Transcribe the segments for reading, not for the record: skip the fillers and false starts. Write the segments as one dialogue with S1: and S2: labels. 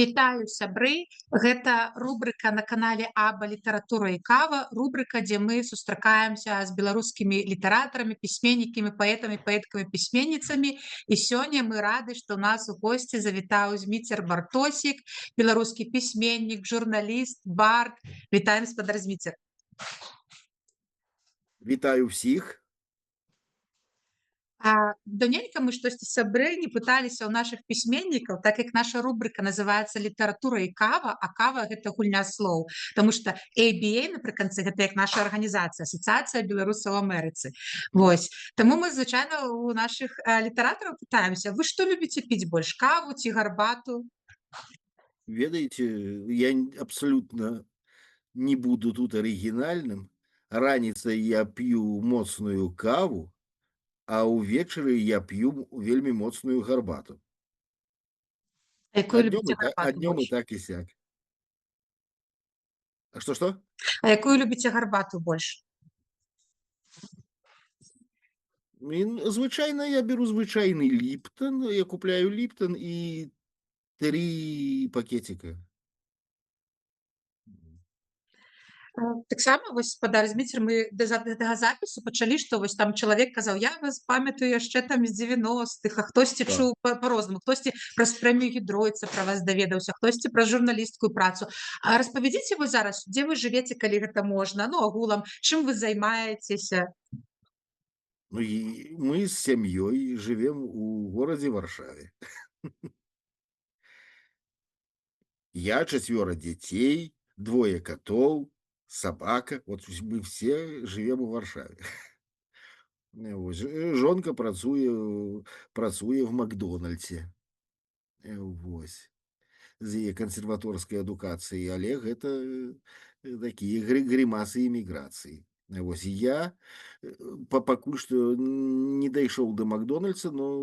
S1: Вітаю сябры. Гэта рубрыка на канале Аба літаратура і кава, рубрыка, дзе мы сустракаемся з беларускімі літаратарамі, пісьменнікамі, паэтамі, паэткамі, пісьменніцамі. І сёння мы рады, што ў нас у госці завітаў Зміцер Бартосік, беларускі пісьменнік, журналіст, бард. Вітаем, спадар Зміцер.
S2: Вітаю ўсіх.
S1: Давненька мы штосьці сябры не пыталіся ў нашых пісьменнікаў, так як наша рубрыка называецца літаратура і кава, а кава гэта гульня слоў. Таму што ABA напрыканцы гэта як наша арганізацыя, асацыяцыя беларусаў у Амерыцы. Вось. Таму мы звычайна у нашых літаратараў пытаемся: вы што любіце піць больш, каву ці гарбату?
S2: Ведаеце, я абсалютна не буду тут арыгінальным. Раніцай я п'ю моцную каву, а ўвечары я п'ю вельмі моцную гарбату.
S1: Якую любіце гарбату
S2: Днём і
S1: больш?
S2: так і сяк. А што?
S1: А якую любіце гарбату больш?
S2: Звычайна я беру звычайны Ліптон, я купляю Ліптон і 3 пакетика.
S1: Таксама вось спадар Зміцер, мы да гэтага запісу пачалі, што вось там чалавек казаў: я вас памятаю яшчэ там з 90-х, а хтосьці
S2: Так.
S1: чуў па-рознаму, хтосьці праз прэмію Гідройца пра вас даведаўся, хтосьці праз журналісцкую працу. А распавядзіце вы зараз, дзе вы жывеце, калі гэта можна, ну агулам, чым вы займаецеся?
S2: Ну і мы з сям'ёй жывем у горадзе Варшаве. Я 4 дзяцей, 2 катоў, собака. Вот мы все живем у Варшаве. Жонка працуе в Макдональдсе. Вось. З яе кансерваторскай адукацыяй, але гэта такія грымасы эміграцыі. Вось я пакуль што не дайшоў да Макдональдса, но,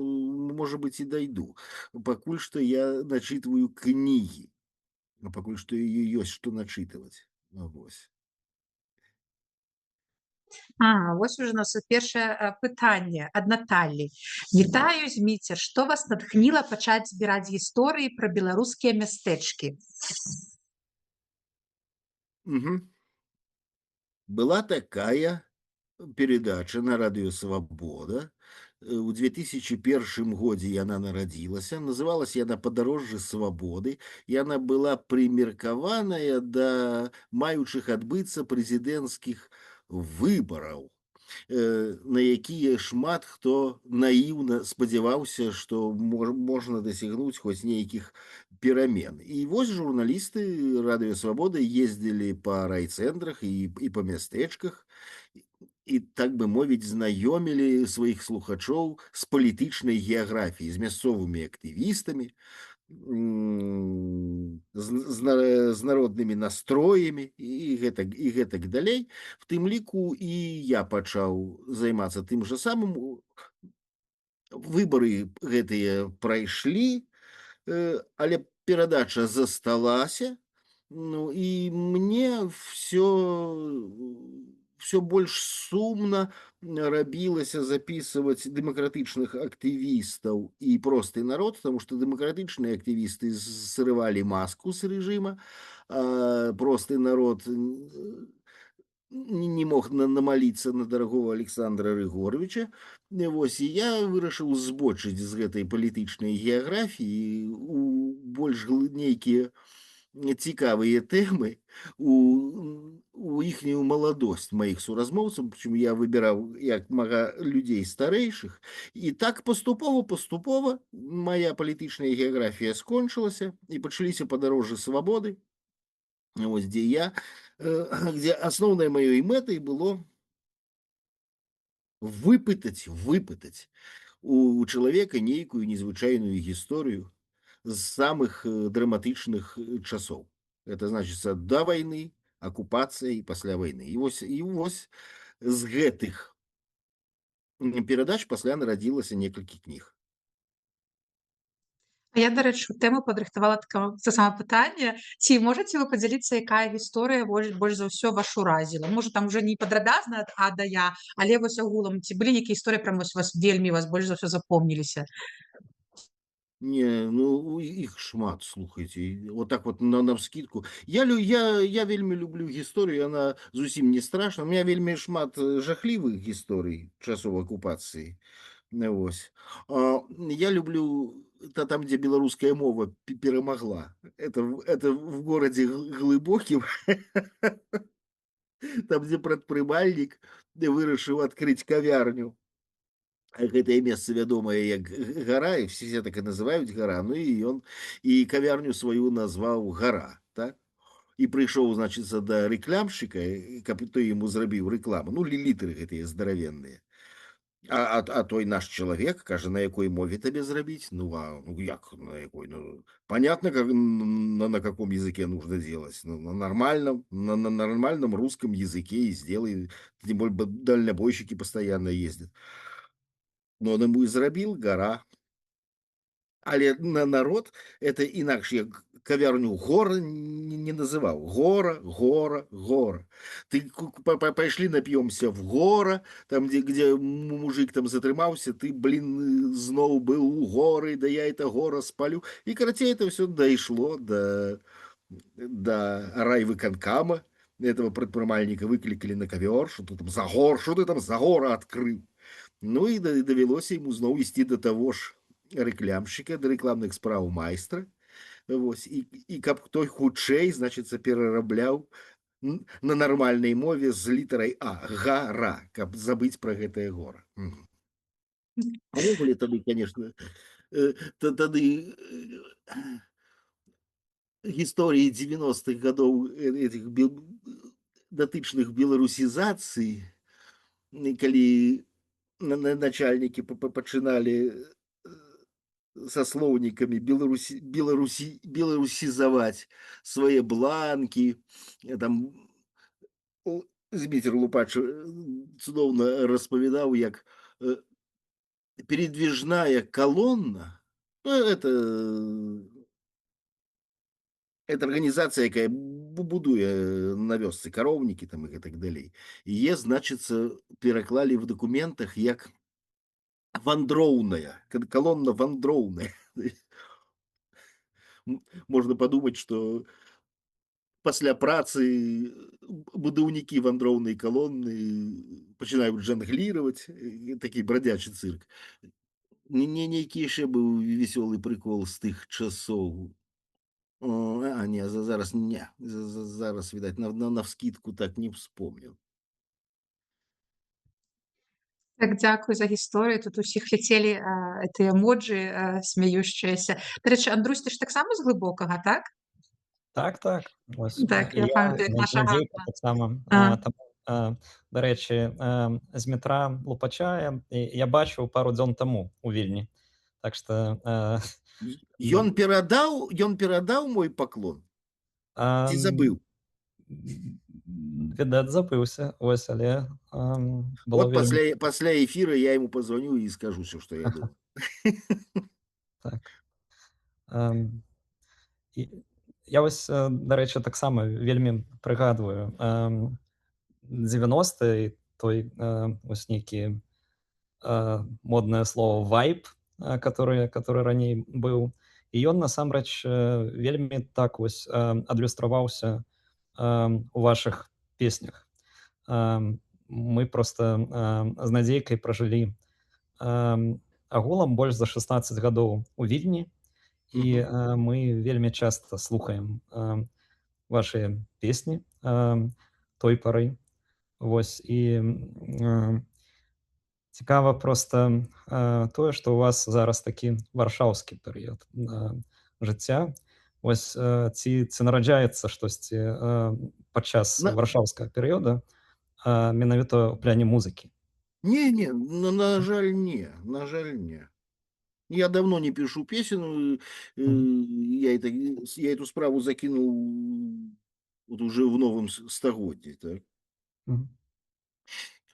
S2: можа быць, і дайду. Пакуль што я начитываю кнігі. Пакуль што ёсць што начытываць. Вось.
S1: Вось ужо у нас першае пытанне ад Наталлі. Вітаю, Зміцер, што вас натхніла пачаць збіраць гісторыі пра беларускія мястэчкі?
S2: Была такая передача на радыё Свабода. У 2001 годзе яна нарадзілася. Называлася яна «Падарожжа свабоды». Яна была прымеркаваная да маючых адбыцца прэзідэнцкіх выбараў, на якія шмат хто наіўна спадзяваўся, што можна дасягнуць хоць нейкіх перамен. І вось журналісты радыё Свабода ездзілі па райцэнтрах і па мястэчках, і, так бы мовіць, знаёмілі сваіх слухачоў з палітычнай геаграфіяй, з мясцовымі актывістамі, з народнымі настроямі і гэтак далей. В тым ліку і я пачаў займацца тым жа самым. Выбары гэтыя прайшлі, але перадача засталася. Ну і мне все больш сумна рабілася записываць дэмакратычных актывістаў і просты народ, потому что дэмакратычныя актывісты срывалі маску з рэжыма, а просты народ не мог намаліцца на дарагого Александра Рыгоровича. Вось, і я вырашыў збочыць з гэтай палітычнай геаграфіі у больш нейкія цікавыя тэмы, у іхнюю маладосць маіх суразмоўцаў, прычым я выбіраў як мага людзей старэйшых, і так паступова моя палітычная геаграфія скончылася, і пачаліся падарожжы свабоды, вось, дзе асноўнай маёй мэтай было выпытаць у чалавека нейкую незвычайную гісторыю з самых драматычных часоў. Это значыцца да вайны, акупацыя і пасля вайны. І вось з гэтых перадач пасля нарадзілася некалькі кніг.
S1: Я, дарэчы, у тэму падрыхтавала таксама пытанне. Ці можаце вы падзяліцца, якая гісторыя больш за ўсё вас уразіла? Можа, там уже не падрабязна ад А да Я, але вось агулам, ці былі нейкія гісторыі прям вас вельмі больш за ўсё запомніліся?
S2: Не, ну, іх шмат, слухайце. І отак вот навскідку. Я вельмі люблю гісторыю, яна зусім не страшна. У меня вельмі шмат, жахлівых гісторый часоў акупацыі. Вось. Я люблю там, где беларуская мова перамагла. Это в городе Глыбокім, там, дзе прадпрымальнік вырашыў адкрыць кавярню. Гэтае месца вядомае як гара, і все так і называюць гара. Ну і ён і кавярню сваю назваў гара, так? І прыйшоў, значыцца, да рэклямшчыка, каб той яму зрабіў рэкламу. Ну, літары гэтыя здаравенныя. Той наш чалавек кажа: "На якой мове табе зрабіць?" Ну як на якой? Ну, понятно, как на каком языке нужно делать. Ну, на нормальном, на нормальном русском языке и сделай. Тем более дальнобойщики постоянно ездят. Но он ему и зрабіў гара. Але на народ это інакш як кавярню гора не называў. Гора. Ты пайшлі нап'ёмся в гора, там, где мужик там затрымаўся, ты, блин, зноў быў у горы, да я это гора спалю. І карацей, это все дайшло до райвыканкама. Этого прадпрымальніка выклікалі на кавёр, что ты там за гора адкрыў. Ну і давялося ему зноў ісці да таго ж рэклямшчыка, да рэкламных спраў майстра. Вось, і каб той хутчэй, значыцца, перарабляў на нармальнай мове з літарай А, гара, каб забыць пра гэтае гора. Мгм. А ўвогуле тады, конечно, тады гісторыі 90-х гадоў этих датычных беларусізацый, калі начальнікі пачыналі со слоўнікамі беларусізаваць свае бланкі, там Зміцер Лупач цудоўна распавядаў, як передвижная колонна, ну, это организация, якая будуе на вёсцы кароўнікі там і гэтак далей. Яе, значыцца, пераклалі в дакументах як вандроўная, колонна вандроўная. Можна падумаць, што пасля працы будаўнікі вандроўнай калоны пачынаюць жангліраваць, такі бродячы цырк. Нейкі яшчэ быў весёлы прыкол з тых часоў. Не, зараз не. Зараз, відаць, навскідку так не вспомню.
S1: Так, дзякуй за гісторыю. Тут усіх ляцелі тыя эмоджы смяющиеся. Дарэчы, Андрусь, ты ж таксама з глыбокага, так?
S3: Так, так. Ось
S1: Так, я
S3: я
S1: памятаю, як наша
S3: надзейка
S1: Ганна.
S3: таксама.
S1: А.
S3: Таму, дарэчы, з метра Лупача я бачыў пару дзён таму у Вільні. Так што,
S2: Ён перадаў мой паклон ці забыў?
S3: відаць, забыўся. Вось, але было
S2: Вот
S3: вельмі
S2: пасля эфіра я ему позвоню и скажу все, что я думаю.
S3: так. Ам, і я вось, дарэчы, таксама вельмі прыгадваю 90 той вось нейкі моднае слово вайб, который раней быў. І ён насамрэч вельмі так вось адлюстраваўся у вашых песнях. Мы просто з надзейкай пражылі агулам больш за 16 гадоў у Вільні, і мы вельмі часта слухаем вашыя песні той пары. Вось і цікава проста тое, што ў вас зараз такі варшаўскі перыяд жыцця. Вось ці нараджаецца штосьці падчас
S2: На
S3: варшаўскага перыяда менавіта ў пляне музыкі?
S2: Не, на жаль, не, на жаль, не. Я давно не пишу песен,
S3: Мгм.
S2: я эту справу закинул вот уже в новом стагоддзі, так.
S3: Мгм.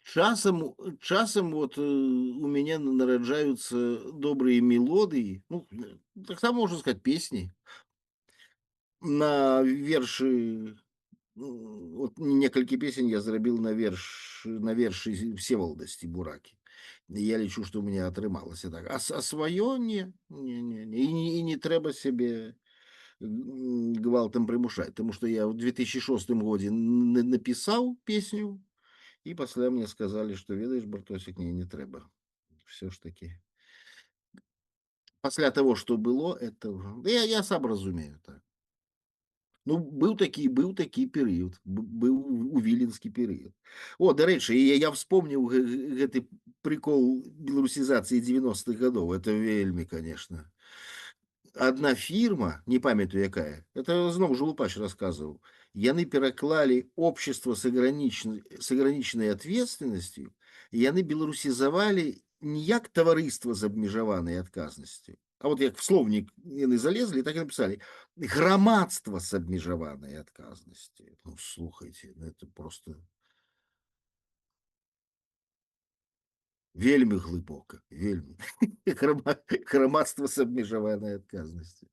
S2: Часам вот у меня нараджаются добрые мелодии, ну, так само можно сказать, песни на верши. Вот некалькі песень я зрабіў на вершы Всевалада Сцібуракі. Я лічу, што ў мяне атрымалася так. А сваё не, і не трэба сябе гвалтам прымушаць, таму што я ў 2006 годзе напісаў песню, і пасля мне сказалі, што ведаеш, Бартосік, не трэба. Все ж таки. Пасля таго, што было, это ўжо я сам разумею, так. Ну, быў такі перыяд, быў у віленскі перыяд. О, дарэчы, я вспомніў гэты прыкол беларусізацыі 90-х гадоў. Это вельмі, конечно. Одна фирма, не памятаю якая, это зноў жа Лупач расказваў, яны пераклалі общество с ограниченной ответственностью, і яны беларусізавалі не як таварыства з абмежаванай адказнасцю, а вот як в словнік яны залезлі, так і напісалі грамадства з абмежаванай адказнасцю. Ну, слухайте, ну, это просто вельмі глыбока, вельмі. Грамадства з адказнасцю.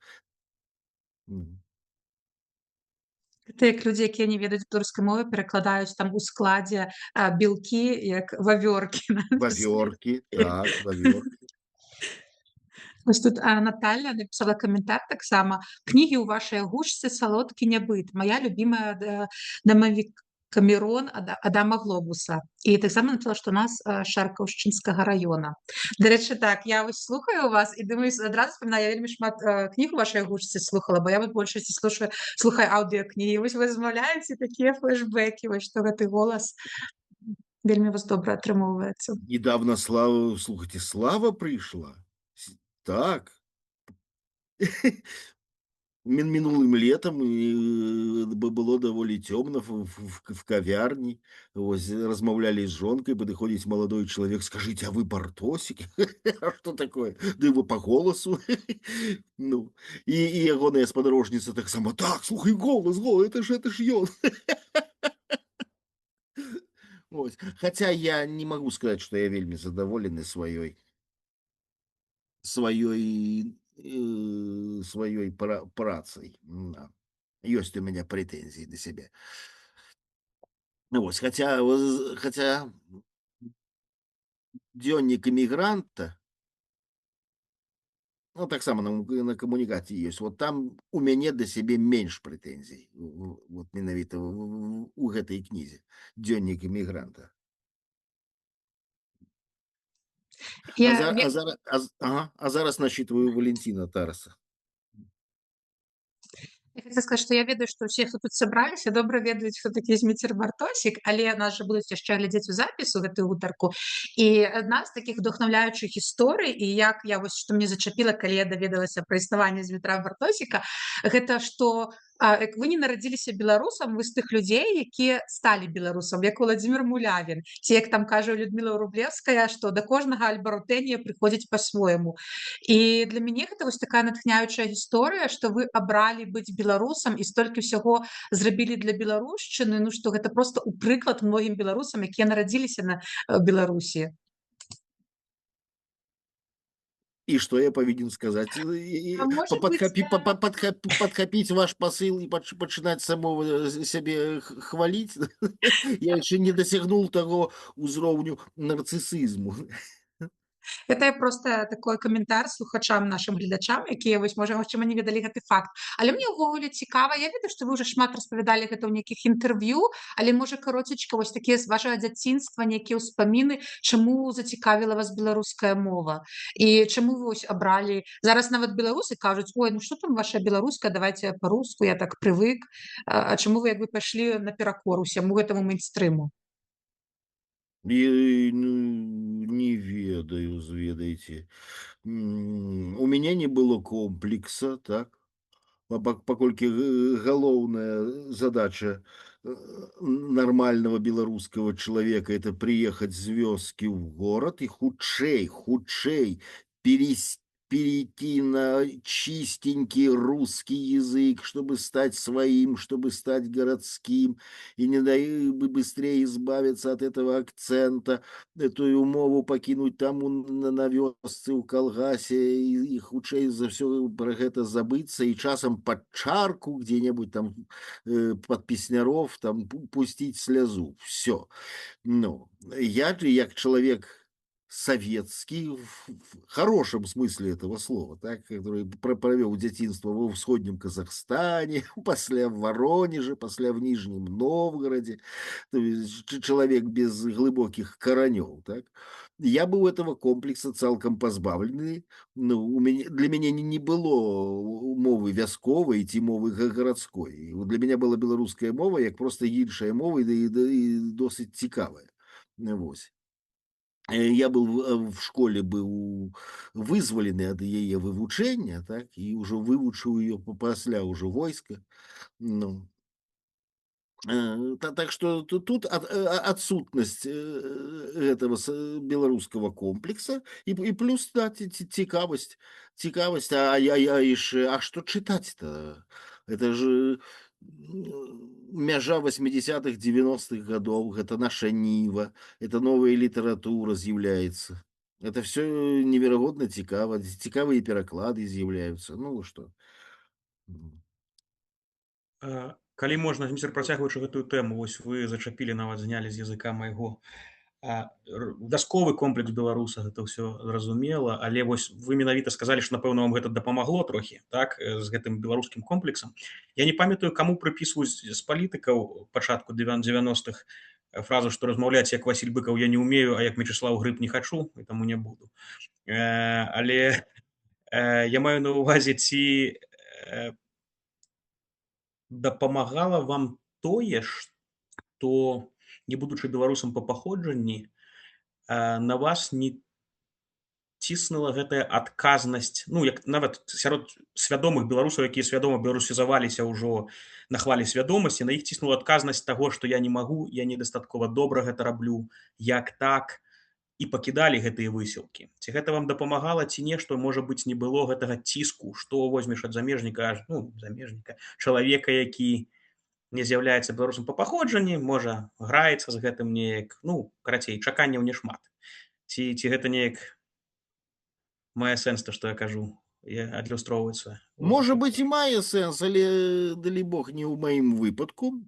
S1: Это як людзі, якія не ведаюць беларускай мовы, перакладаюць там у складзе белкі як вавёркі.
S2: Вавёркі, так, вавёркі.
S1: Вось тут Наталья напісала каментар таксама. Кнігі ў вашай гушцы салодкі нябыт. Моя любимая дамавік Камерон Адама Глобуса. І таксама написала, што у нас Шаркаўшчынскага района. Дарэчы, так, я вось слухаю вас і думаю, адразу вспоминаю, я вельмі шмат кніг у вашай гушцы слухала, бо я вот большасці слухаю аўдыёкнігі. Вось вы размаўляеце, такія флешбэкі, вось што гэты голас вельмі у вас добра атрымоўваецца.
S2: Недавно слухайте, Слава пришла. Так. Мінулым летом было даволі цёмна в кавярні. Вось размаўлялі з жонкай, падыходзіць маладой чалавек, скажите, а вы Бартосік? А что такое? Да его по голосу. Ну, і ягоная спадарожніца таксама, так, слухай, голос, это ж ён. Ось. Хаця я не магу сказаць, што я вельмі задаволены сваёй працай. Да. Ёсць у мяне прэтэнзіі да сябе. Ну, вось, хаця дзённік эмігранта, ну, таксама на камунікацыі ёсць. Вот там у мяне да сябе менш прэтэнзій. Вот менавіта у гэтай кнізе. Дзённік эмігранта.
S1: Я
S2: Зараз начитываю Валентина Тараса.
S1: Я хацела сказаць, што я ведаю, што ўсе, хто тут сабраліся, добра ведаюць, хто такі Зміцер Бартосік, але нас жа будуць яшчэ глядзець у запісу гэтую гутарку. І адна з такіх удохнаўляючых гісторый, і як я вось што мне зачапіла, калі я даведалася пра існаванне Змітра Бартосіка, гэта што як вы не нарадзіліся беларусам, вы з тых людзей, якія сталі беларусам, як Владзімир Мулявін, ці як там кажа Людміла Рублевская, што да кожнага альбарутэнія прыходзіць па-свойму. І для мяне гэта вось такая натхняючая гісторыя, што вы абралі быць беларусам і столькі ўсяго зрабілі для беларушчыны, ну што гэта проста ў прыклад многім беларусам, якія нарадзіліся на Беларусі.
S2: И что я повинен сказать?
S1: А может быть,
S2: Подхопить ваш посыл и начинать самого себе хвалить? Я еще не досягнул того узроўню нарциссизму.
S1: гэта проста такой каментар слухачам, нашым гледачам, якія вось магчыма не ведалі гэты факт. Але мне ўвогуле цікава, я ведаю, што вы ўжо шмат распавядалі гэта ў нейкіх інтэрв'ю, але можа кароцечка вось такія з вашага дзяцінства нейкія ўспаміны, чаму зацікавіла вас беларуская мова і чаму вы вось абралі зараз нават беларусы кажуць, ой, ну што там ваша беларуская, давайте па-руску, я так прывык. А чаму вы як бы пайшлі наперакор усяму гэтаму мейнстрыму?
S2: Не ведаю, зведайте. У меня не было комплекса, так? Паколькі галоўная задача нормального беларускага чалавека это приехать з вёскі ў горад і хутчэй перейти на чистенький русский язык, чтобы стать своим, чтобы стать городским, и не дай бы быстрее избавиться от этого акцента, эту умову покинуть там на вёсцы у калгасе и хутчэй за все про гэта забыться и часам под чарку где-нибудь там под песняров там пустить слезу. Все. Ну, я як человек советский в хорошем смысле этого слова, так, который провёў дзяцінства ва ўсходнім Казахстане, пасля в Воронеже, пасля в Нижнем Новгороде, то есть человек без глыбокіх каранёў, так. Я быў этого комплекса цалкам пазбаўлены. Ну, для мяне не было мовы вясковай ці мовы гарадской. І вот для меня была беларуская мова як проста іншая мова і досыць цікавая. Вось. Я был в школе быў вызвалены ад яе вывучэння, так, і ўжо вывучыў ее пасля ўжо войска. Ну, так что тут отсутность этого белорусского комплекса и плюс да, цікавасць, а что читать-то? Это же мяжа 80-х 90-х годов, это наша Нива, это новая литература з'яўляецца. Это все неверагодна цікава, цікавыя пераклады з'яўляюцца. Ну что?
S4: Калі можна, міцер, працягваючы гэтую тэму, вось вы зачапілі, нават знялі з языка майго. Вясковы комплекс беларуса, гэта ўсё зразумела, але вось вы менавіта сказалі, што, напэўна, вам гэта дапамагло трохі, так, з гэтым беларускім комплексам. Я не памятаю, каму прыпісваюць з палітыкаў пачатку 90-х фразу, што размаўляць як Васіль Быкаў я не ўмею, а як Мечыслаў Грыб не хачу, і таму не буду. Але я маю на ўвазе, ці дапамагала вам тое, што, не будучы беларусам па паходжанні, на вас не ціснула гэтая адказнасць, ну, як нават сярод свядомых беларусаў, якія свядома беларусізаваліся ўжо на хвалі свядомасці, на іх ціснула адказнасць таго, што я не магу, я недастаткова добра гэта раблю, як так, і пакідалі гэтыя высілкі. Ці гэта вам дапамагала, ці не, што, можа быць, не было гэтага ціску, што возьмеш ад замежніка, чалавека, які не з'яўляецца беларусам па паходжанні, можа, граецца з гэтым неяк, ну, карацей, чаканняў не шмат. Ці гэта неяк мае сэнс, то, што я кажу, адлюстроўваецца?
S2: Можа быць, і мае сэнс, але, далі Бог, не ў маім выпадку.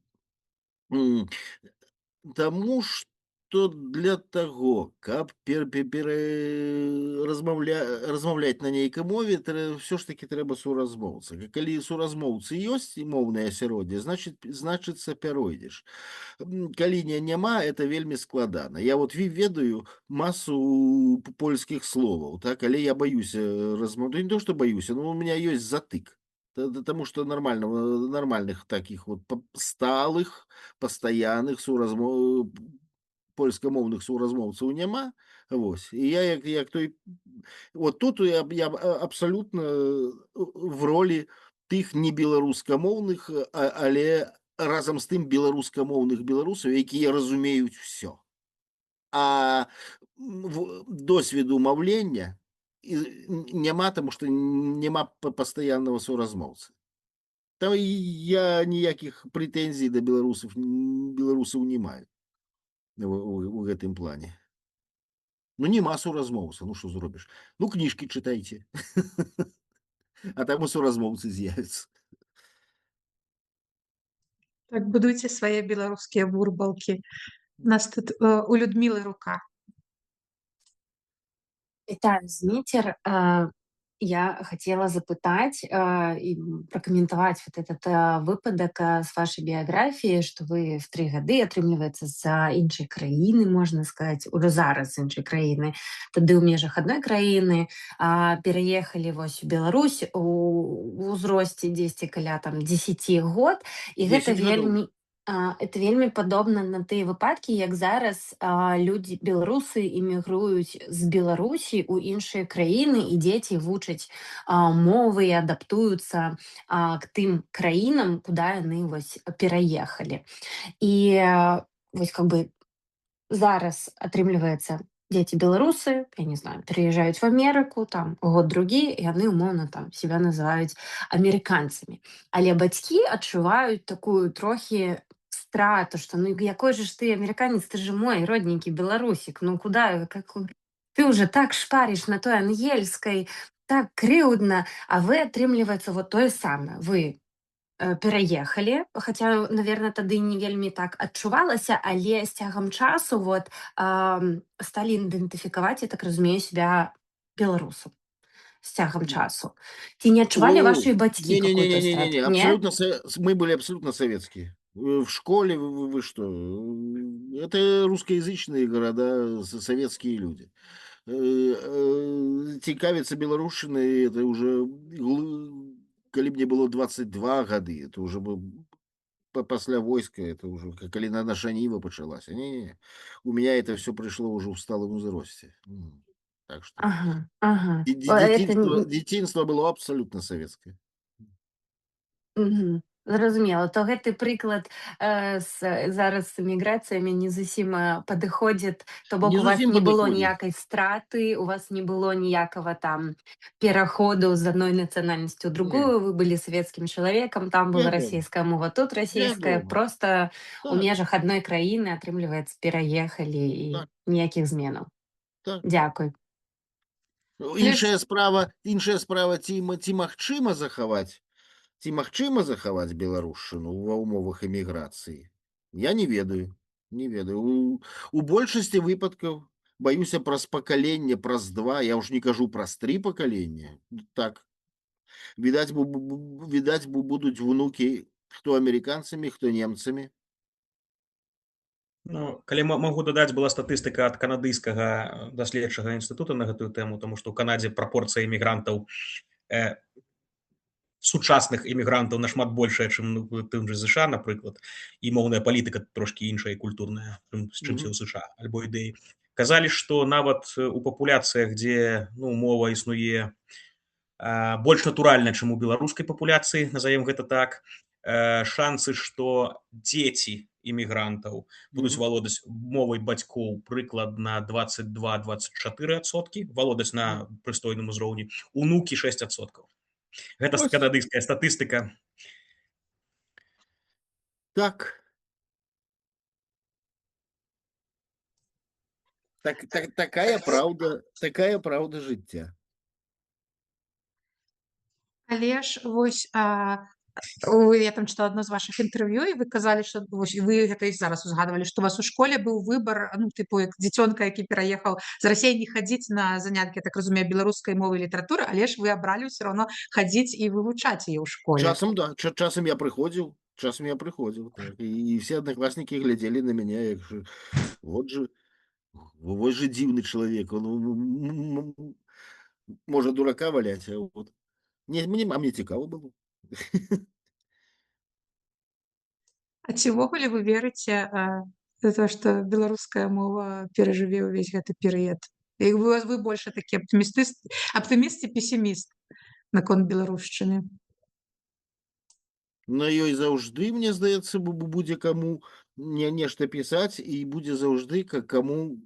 S2: Таму што для таго, каб размаўляць на нейкай мове, ўсё ж такі трэба суразмоўца. Калі суразмоўцы ёсць і моўнае асяроддзе, значыцца пяройдзеш. Калі няма, это вельмі складана. Я вот ведаю масу польскіх словаў, так, але я баюся размаўляць. Не то, што баюся, но у меня ёсць затык. Потому что нормальных таких вот сталых, постоянных польскамоўных суразмоўцаў няма. Вось. І я як той... Вот тут я абсолютно в ролі тых небеларускамоўных, але разам з тым беларускамоўных беларусаў, якія разумеюць все. А досведу маўлення няма, тому што няма пастаяннага суразмоўцы. Там я ніякіх прэтэнзій да беларусаў не маю у гэтым плане. Ну, няма суразмоўца, ну што зробіш? Ну, кніжкі чытайце. А там і суразмоўцы з'явяцца.
S1: Так, будуйце свае беларускія бурбалкі. У нас тут у Людмілы рука.
S5: Вітаю, Зміцер. Я хотела запытать и прокомментовать вот этот выпадок с вашей биографии, что вы в 3 годы, атрымліваецца, за іншай краіны, можна сказаць, уже зараз з іншай краіны, тады ў межах адной краіны, пераехалі вось у Беларусь у ўзросце 10 каля там 10 год, і гэта вельмі... Это вельмі падобна на тыя выпадкі, як зараз людзі, беларусы, эмігруюць з Беларусі ў іншыя краіны, і дзеці вучаць мовы і адаптуюцца к тым краінам, куды яны вось пераехалі. І вось как бы зараз атрымліваецца, дети белорусы, я не знаю, переезжают в Америку, там, год-другі, і яны, умовно, там, себя называюць американцами. Але бацькі адчуваюць такую трохи страту, что, ну, якой же ж ты американец, ты же мой родненький белорусик, ну, куда, ты уже так шпаришь на той ангельской, так крыўдна, а вы, атрымліваецца, вот тое самае, вы пераехалі, хаця, наверно, тады не вельмі так адчувалася, але з цягам часу вот, сталі ідэнтыфікаваць, я так разумею, себя беларусам з цягам часу. Ці не адчувалі
S2: О,
S5: вашы бацькі какую-то
S2: не-не-не-не-не-не,
S5: страту? Не?
S2: мы были абсолютно советские. В школе вы что? Это русскоязычные города, советские люди. Цікавіцца беларушчынай, это уже калі мне было 22 гады, это уже пасля войска, это уже калі наша ніва пачалася. Не-не-не. У меня это все пришло уже в сталым узросце. Так что
S5: Ага, ага. Это
S2: детинство было абсолютно советское.
S5: Мгм. Зразумела. То гэты прыклад, зараз з эміграцыямі не зусім, падыходзіць. То бок
S2: Не
S5: у вас
S2: зусім
S5: не было
S2: падыходзіць.
S5: ніякай страты, у вас не было ніякага там пераходу з адной нацыянальнасці ў
S2: Не,
S5: другую. Вы былі савецкім чалавекам, там была
S2: вядома,
S5: расейская мова, тут расейская.
S2: вядома.
S5: Проста ў
S2: Так,
S5: межах адной краіны, атрымліваецца, пераехалі і
S2: так,
S5: ніякіх зменаў.
S2: так.
S5: Дзякуй.
S1: Але ж
S2: Іншая справа, ці магчыма захаваць беларушчыну ва ўмовах эміграцыі. Я не ведаю, не ведаю. У большасці выпадкаў, баюся, праз пакаленне, праз 2, я ўж не кажу праз 3 пакалення. Так, відаць, будуць внукі хто амерыканцамі, хто немцамі.
S4: Ну, калі магу дадаць, была статыстыка ад канадыйскага даследчага інстытута на гэтую тэму, тому што ў Канадзе прапорцыя імігрантаў сучасных імігрантаў нашмат большая, чым у тым же ЗША, напрыклад, і моўная палітыка трошкі іншая і культурная, чымся ў ЗША альбо ідэі. Казалі, што нават у папуляцыях, дзе мова існуе больш натуральна, чым у беларускай папуляцыі, назовем гэта так, шансы, што дзеці імігрантаў будуць валодаць мовай бацькоў прыкладна 22-24%, валодаць на прыстойным узроўні, унукі 6%. Гэта
S2: Ось
S4: канадыйская статыстыка.
S2: так. Такая праўда жыцця.
S1: Але ж вось я там чытала адно з вашых інтэрв'ю, і вы казалі, што вось вы гэта і зараз узгадвалі, што у вас у школе быў выбар, тыпу як дзіцёнка, які пераехаў з Расіі, не хадзіць на заняткі, я так разумею, беларускай мовы і літаратуры, але ж вы абралі ўсё роўно хадзіць і вывучаць яе ў школе.
S2: Часам я прыходзіў, так, і все аднакласнікі глядзелі на мяне, як вот же дзіўны чалавек, можа дурака валяць, а вот. Мне цікава было.
S1: А ці ўвогуле вы верыце то, што беларуская мова перажыве ўвесь гэты перыяд? І вы больше такі аптыміст ці песіміст наконт беларушчыны?
S2: На ёй заўжды, мне здаецца, будзе каму нешта пісаць, і будзе заўжды каму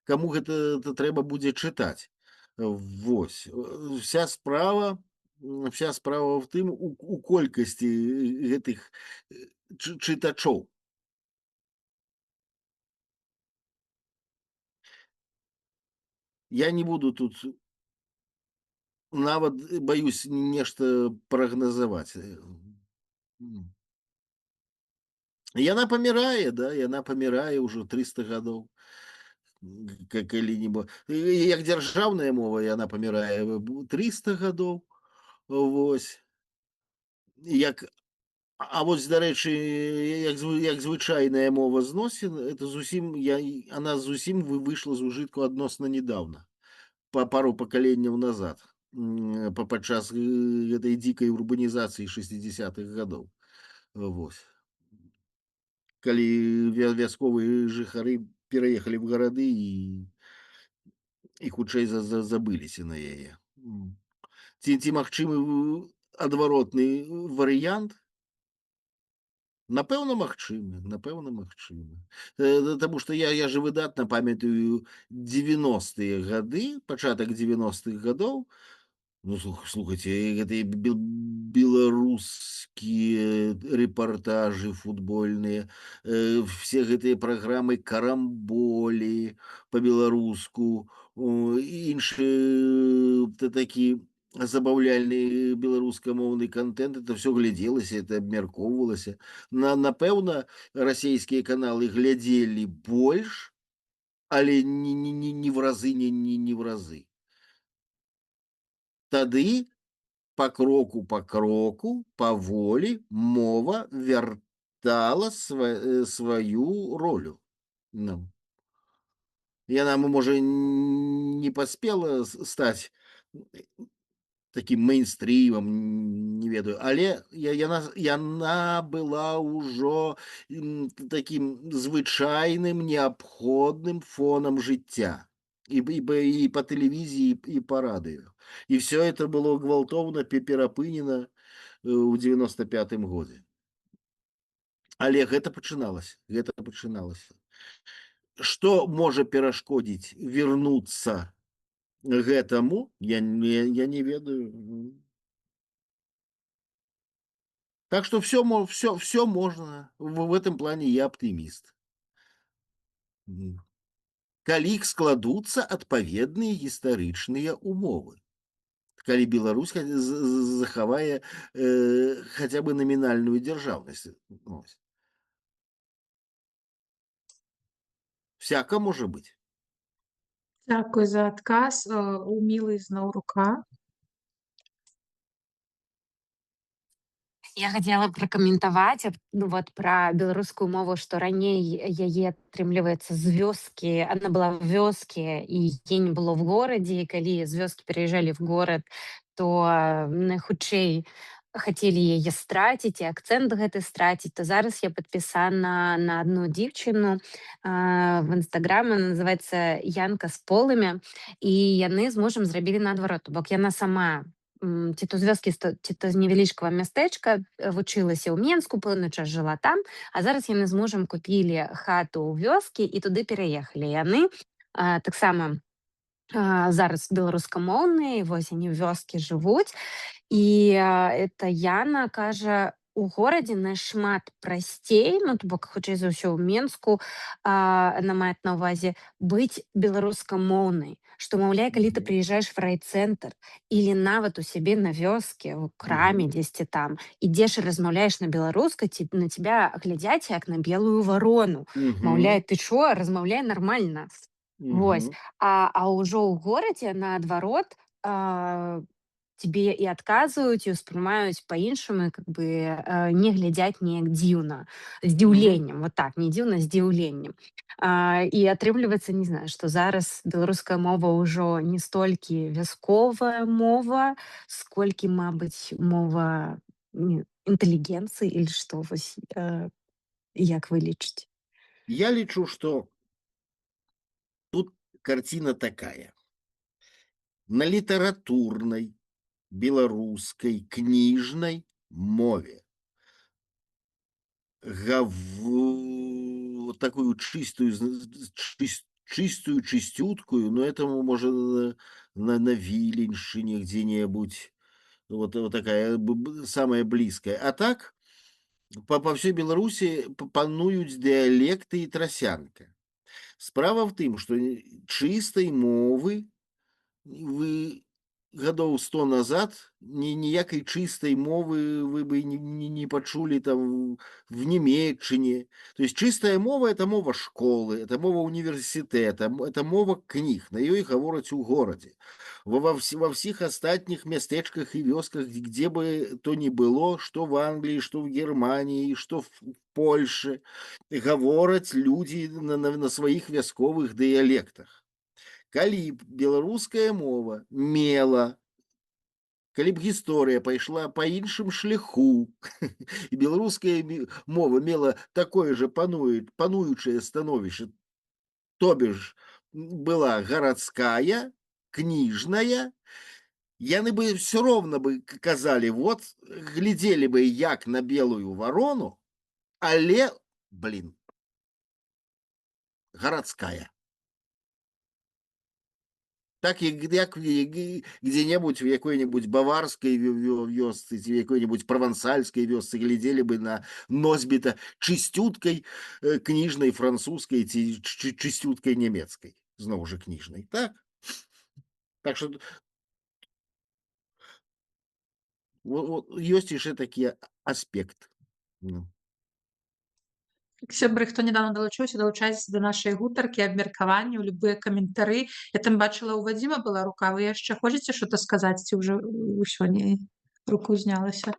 S2: гэта трэба будзе чытаць. Вось. Вся справа в тым, у колькасці гэтых чытачоў. Я не буду тут нават баюсь нешта прагназаваць. Яна памірае, да, яна памірае ўжо 300 гадоў. Калі-нібудь. Як дзяржаўная мова яна памірае 300 гадоў. Вось. Вось, дарэчы, як звычайная мова зносін, это она зусім выйшла з ужытку адносна недавно, пару пакаленняў назад, падчас гэтай дзікай урбанізацыі 60-х гадоў. Вось. Калі вясковыя жыхары пераехалі в гарады і хутчэй забыліся на яе. Ці магчымы адваротны варыянт? Напэўна, магчымы. Таму што я же выдатна памятаю 90-е гады, пачатак 90-х гадоў. Слухайце, гэтыя беларускія рэпартажы футбольныя, все гэтыя праграмы карамболі па-беларуску, іншыя такі забаўляльны беларускамоўны контент, это все глядзелася, это абмяркоўвалася. Напэўна, расійскія каналы глядзелі больш, але не в разы, не в разы. Тады по кроку, паволі мова вяртала сваю ролю. Ну. Яна, можа, не паспела стаць таким мейнстрімам, не ведаю, але яна была ўжо таким звычайным неабходным фонам жыцця і па тэлевізіі, і па радыё. І все это было гвалтоўна перапынена ў 95-м годзе. Але гэта пачыналася. Што можа перашкодзіць вернуцца гэтаму, я не ведаю. Так что все можно. В этом плане я оптимист. Калі складуцца адпаведныя гістарычныя умовы. Калі Беларусь захавае хаця бы намінальную дзяржаўнасць. Всяко может быть.
S1: Дякую за адказ. У Мілы зноў рука.
S5: Я хацела пракаментаваць вот пра беларускую мову, што раней яе атрымліваецца з вёскі, она была в вёске і яе не было в горадзе, і калі з вёскі пераязджалі в горад, то найхутчэй хацелі яе страціць і акцэнт гэты страціць. То зараз я падпісана на адну дзяўчыну в інстаграме, она называецца Янка з полымя, і яны з мужам зрабілі наадварот, то бок яна сама ці то з вёскі, ці то з невялічкага мястэчка, вучылася ў Менску, пэўны час жыла там, а зараз яны з мужам купілі хату ў вёскі і туды пераехалі. Яны таксама зараз беларускамоўныя, вось яны ў вёскі жывуць. І это Яна кажа, у горадзе нашмат прасцей, ну то бок хутчэй за ўсё ў Менску, она мае на ўвазе быць беларускамоўнай, што маўляе, калі ты прыязджаеш в райцэнтр или нават у сябе на вёске, у краме дзесьці там, ідзеш і размаўляеш на беларускай, на тебя глядзяць як на белую варону. Маўляе, ты чо, размаўляй нармальна. Вось. А ўжо ў горадзе наадварот тебе і адказваюць, і ўспрымаюць па-іншаму, как бы не глядзяць неяк дзіўна, здзіўленнем, вот так, не дзіўна, здзіўленнем. І атрымліваецца, не знаю, што зараз беларуская мова ўжо не столькі вясковая мова, сколькі, мабыць, мова інтэлігенцыі, или што, вось, як вы лічыце?
S2: Я лічу, што тут картина такая. На літаратурнай беларускай кніжнай мове такую чистюткую, но этому можно на Віленшчыне где-нибудь, вот такая самая близкая. А так по всей Беларуси пануюць дыялекты і трасянка. Справа в тым, што чыстай мовы вы гадоў 100 назад ніякай чыстай мовы вы бы не пачулі там в Нямецчыне. То есть чистая мова — это мова школы, это мова універсітэта, это мова кніг, на ёй гавораць у горадзе. Во всіх астатніх мястэчках і вёсках, где бы то ни было, што в Англии, што в Германии, што в Польше, гавораць людзі на сваіх вясковых дыялектах. Калі б беларуская мова мела, калі б гісторыя пайшла па іншым шляху, і беларуская мова мела такое же пануючае становішча, то бишь была гарадская, кніжная, яны бы все роўна бы казалі, вот, глядзелі бы як на белую варону, але, гарадская. Так як где-нибудь в якой-нибудь баварской вёсцы, в якой-нибудь правансальской вёсцы глядзелі бы на носьбіта чыстюткай кніжнай французскай ці чыстюткай нямецкай, зноў жа кніжнай, так? Так что Ёсць яшчэ такі аспект. Ну.
S1: Сябры, хто нядаўна далучыўся, далучайцеся да нашай гутаркі, абмеркаванняў, любыя каментары. Я там бачыла, у Вадзіма была рука. Вы яшчэ хочаце што-то сказаць, ці ўжо ўсё, не, руку знялася?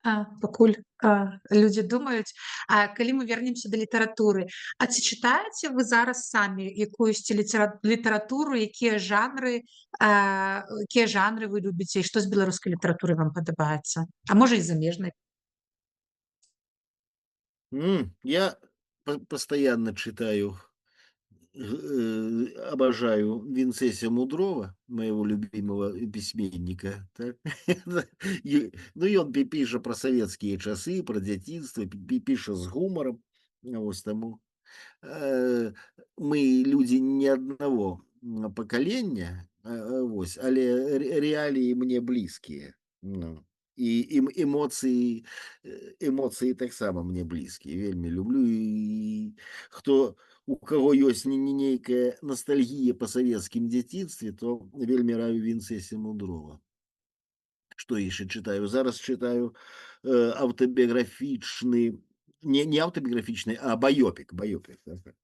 S1: Пакуль людзі думаюць. Калі мы вернемся да літаратуры, ці чытаеце вы зараз самі якуюсьці літаратуру, якія жанры вы любіце і што з беларускай літаратуры вам падабаецца? А можа, і замежнай?
S2: Я постоянно читаю, обожаю Винцесия Мудрого, моего любимого письменника. Так? Ну, и он пишет про советские часы, про дзяцінства, пишет с гумором. Вось таму мы люди не одного поколения, вось, але реалии мне близкие. Ну. І эмоцыі таксама мне блізкія, вельмі люблю. І у каго ёсць нейкая ностальгія па савецкім дзяцінстве, то вельмі раю Вінцэсія Мудрого. Што яшчэ чытаю? Зараз чытаю аўтабіяграфічны, не аўтабіяграфічны, а баёпік. Так.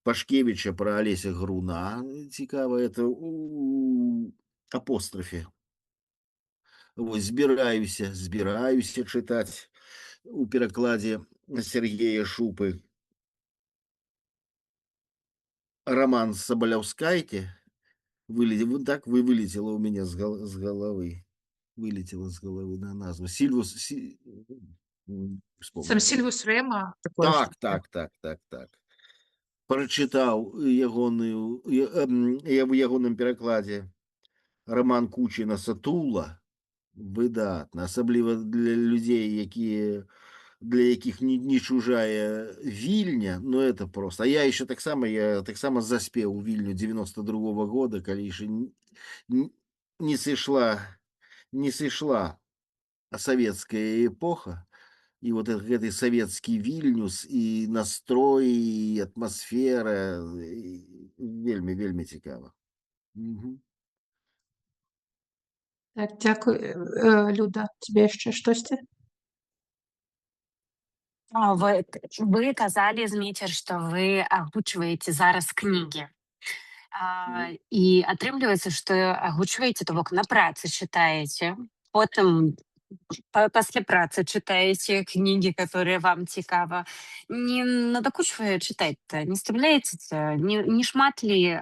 S2: Пашкевіча пра Алеся Груна цікава, это у апострафе. Вось збіраюся чытаць у перакладзе Сергея Шупы роман Соболяўскайте. Вылетело у меня з головы. Вылетело з головы на назву.
S1: Сам Сільвус Рэма?
S2: Так. Прачытаў я в ягоным перакладзе роман Кучина Сатула. Выдатна, асабліва для людзей, для якіх не чужая Вільня, ну это просто. А я еще таксама заспеў Вільню 92-го года, калі яшчэ не сышла савецкая эпоха, і вот гэты савецкі Вільнюс, і настрой, і атмасфера вельмі цікава.
S1: Так, дзякуй. Люда, тебе яшчэ штосьці?
S5: Вы казалі, Зміцер, што вы агучваеце зараз кнігі. І атрымліваецца, што агучваеце, то бок на працы чытаеце, потым пасля працы чытаеце кнігі, которые вам цікава. Не надакучвае чытаць-то? Не стамляецеся? Не шмат ли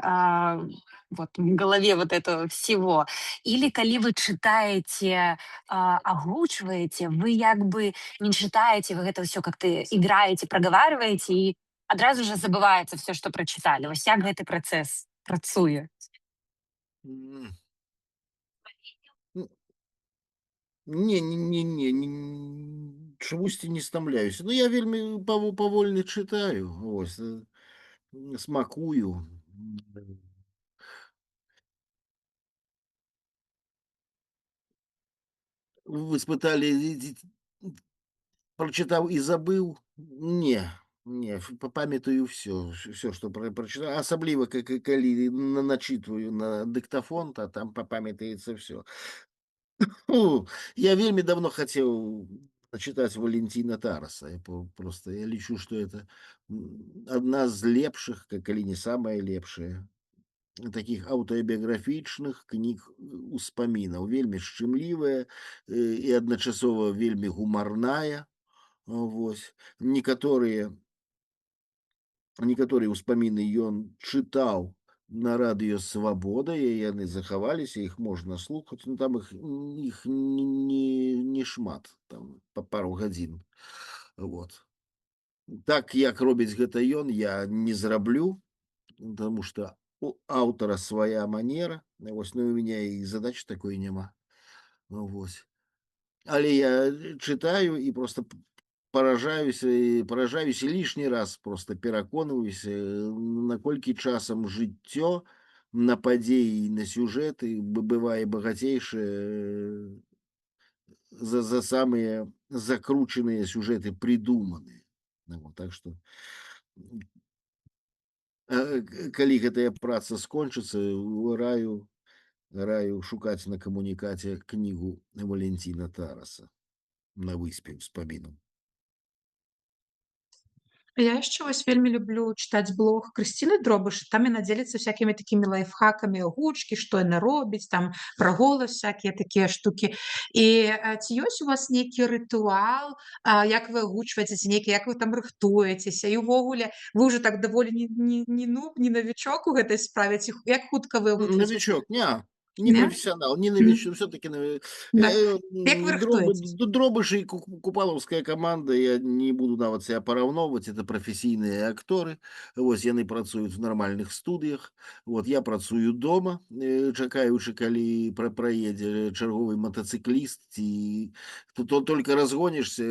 S5: вот в голове вот этого всего? Или калі вы читаете, агучваете, вы як бы не читаете, вы это все как-то играете, проговариваете, и адразу же забывается все, что прочитали. Вось як гэты працэс працуе?
S2: Чамусьці не стамляюся. Ну, я вельмі павольна чытаю, вось, смакую. Вы спыталі, прочитаў і забыў? Не, памятаю все, што прачытаў. Асабліва, калі начитываю на дыктафон, то там памятаецца все. Я вельмі давно хотел почитать Валентина Тараса. Я лічу, что это одна из лепших, калі не самая лепшая, таких аўтабіяграфічных кніг успамінаў. Вельмі шчымлівая і адначасова вельмі гумарная. Вось. Некаторыя ўспаміны ён чытаў на радыё Свабода, і яны захаваліся, іх можна слухаць, ну там іх не шмат, там па пару гадзін. Вот. Так, як робіць гэта ён, я не зраблю, потому что у аўтара свая манера, вось, ну у меня і задачи такой няма. Вось. Але я читаю і просто поражаюся лишний раз, просто пераконваюся, наколькі часам жыццё на падзеі, на сюжэты бывае багацейшае за самыя закручаныя сюжэты придуманыя. Вот, так что калі гэтая праца скончыцца, раю Раю шукаць на камунікаце кнігу Валентина Тараса «На выспе ўспамінаў».
S1: Я яшчэ вось вельмі люблю чытаць блог Крысціны Дробыш. Там яна дзеліцца всякімі такімі лайфхакамі гучкі, што яна робіць, там пра голас всякія такія штукі. І ці ёсць у вас нейкі рытуал, як вы агучваеце, ці нейкі, як вы там рыхтуецеся? І ўвогуле вы ўжо так даволі не нуб, не новічок у гэтай справе, ці як хутка вы агучваеце?
S2: Новичок, не
S1: Не?
S2: профессионал, не
S1: М.
S2: новичок, все-таки
S1: Да. Як вы рыхтуецеся?
S2: Дробыш и Купаловская команда, я не буду нават себя параўноўваць, это професійныя акторы, вось яны працуюць в нормальных студыях, вот я працую дома, чакаючы, калі праедзе чарговы мотоциклист, ці тут только разгонишься,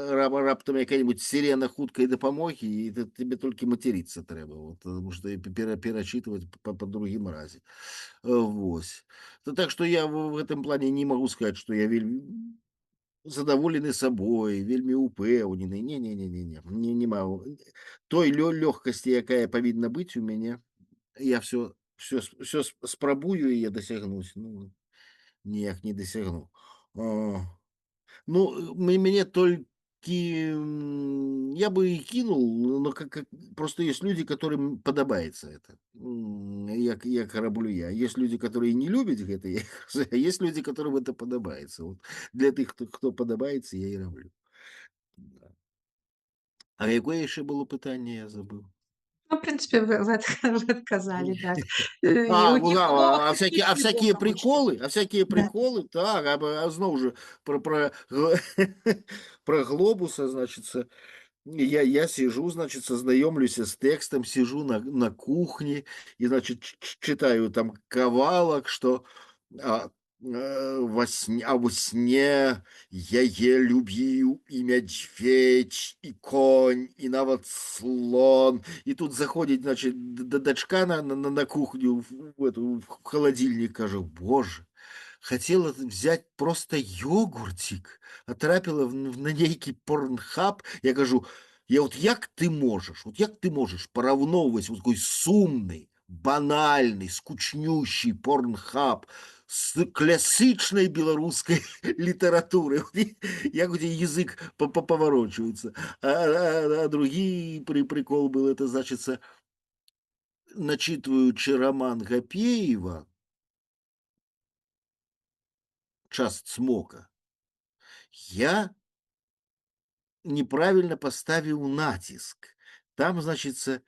S2: раптам якая-нибудь сирена хуткай дапамогі, і тебе толькі материться трэба, вот, потому что перачитывать по другім разе. Вось. Так что я в этом плане не могу сказать, что я вельмі задаволены сабой, вельмі упэўнены. Не магу. Той лёгкасці, якая павінна быць у мяне, я все спрабую яе дасягнуць, ну, ніяк не дасягну. А, ну, мне только я бы и кинул, но просто есть люди, которым подобается это. Як раблю я. Есть люди, которые не любят это, а есть люди, которым это подобается. Вот для тых, хто падабаецца, я і раблю. Да. А якое яшчэ было пытанне, я забыл.
S1: Ну, в принципе, вы вы адказалі, так. І
S2: А,
S1: у
S2: ну
S1: якіх
S2: да,
S1: умовах
S2: а
S1: такіх
S2: всякие
S1: любых агучкі?
S2: приколы,
S1: Да.
S2: так, зноў жа про глобуса, значится, я сижу, значит, знакомлюся с текстом, сижу на кухне и, значит, читаю там кавалак, что а, во сне яе любіў і мядзведь, і конь, і нават слон. И тут заходит, значит, дочка на кухню, в холодильник, кажу, боже, хотела взять просто йогуртик, а трапила на нейкі порнхаб. Я кажу, як ты можешь параўноўваць вот такой сумный, банальный, скучнющий порнхаб с классычнай беларускай літаратурай. Як у тебя язык поворачивается. А другі прикол был, это, значится, начитываючы роман Гапеева «Час цмока», я неправильно поставил натиск. Там, значится,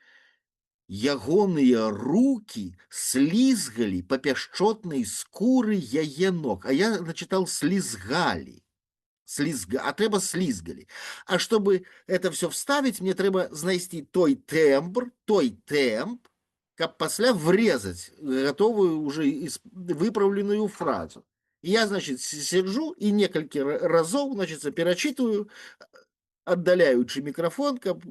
S2: ягоныя руки слизгали по пяшчотнай скуры яе ног. А я начитал слизгали. А трэба слизгали. А чтобы это все вставить, мне трэба знайсці той тембр, той темп, каб пасля врезать готовую уже выправленную фразу. И я, значит, сиджу и несколько разов, значит, перачитываю, отдаляючы микрофон, каб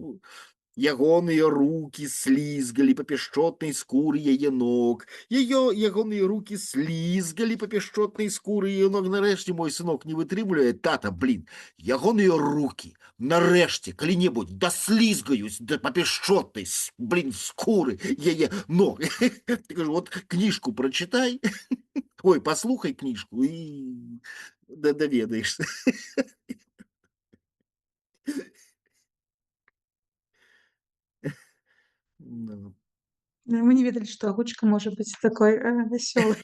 S2: ягоныя руки слизгали по пяшчотнай скуры яе ног. Ягоныя руки слизгали по пяшчотнай скуры яе ног. Нарэшце мой сынок не вытрымлівае: тата, блин, ягоныя руки нарэшце калі-небудзь даслізгаюць па пяшчотнай, блин, скуры яе ног. Ты кажу, вот книжку прочитай, ой, послухай книжку и даведаешься. Ну.
S1: Мы не ведалі, што агучка можа быць такой вясёлай.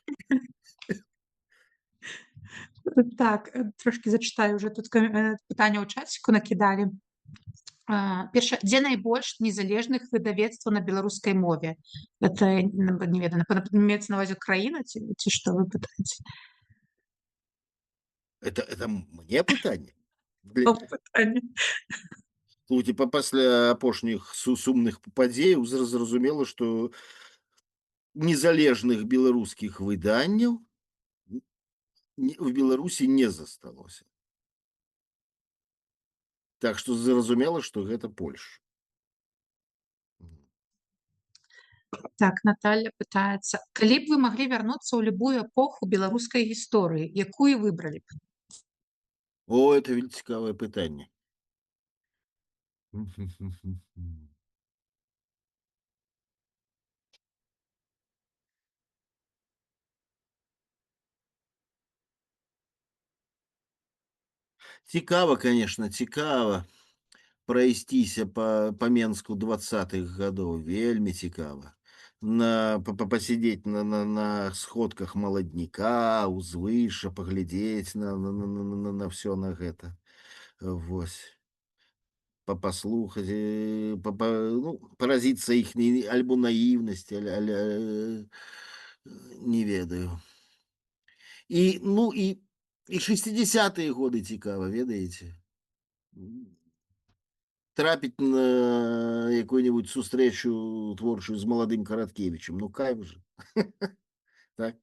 S1: Так, трошкі зачытаю уже тут пытанне ў чаціку накідалі. Першае, дзе найбольш незалежных выдавецтваў на беларускай мове? Это не ведаю, меецца на ўвазе краіна ці што вы пытаеце?
S2: Это мне пытанне?
S1: Пытанне.
S2: Слухайте, пасля апошніх сумных падзеяў зразумела, што незалежных беларускіх выданняў в Беларусі не засталося. Так што зразумела, што гэта Польша.
S1: Так, Наталья пытаецца. Калі б вы маглі вярнуцца ў любую эпоху беларускай гісторыі, якую выбралі б?
S2: О, это вельмі цікавае пытанне. Цікава, конечно, цікава прайсціся па Менску 20-х гадоў. Вельмі цікава. Пасядзець на сходках маладніка, узвышша, паглядзець на всё на гэта. Вось. Паслухаць, ну, паразіцца іхняй альбо наіўнасці, не ведаю. Ну, і 60-е годы цікава, ведаеце? Трапіць на якую-нибудь сустрэчу творчую з маладым Караткевічам. Ну, кайф же. Так?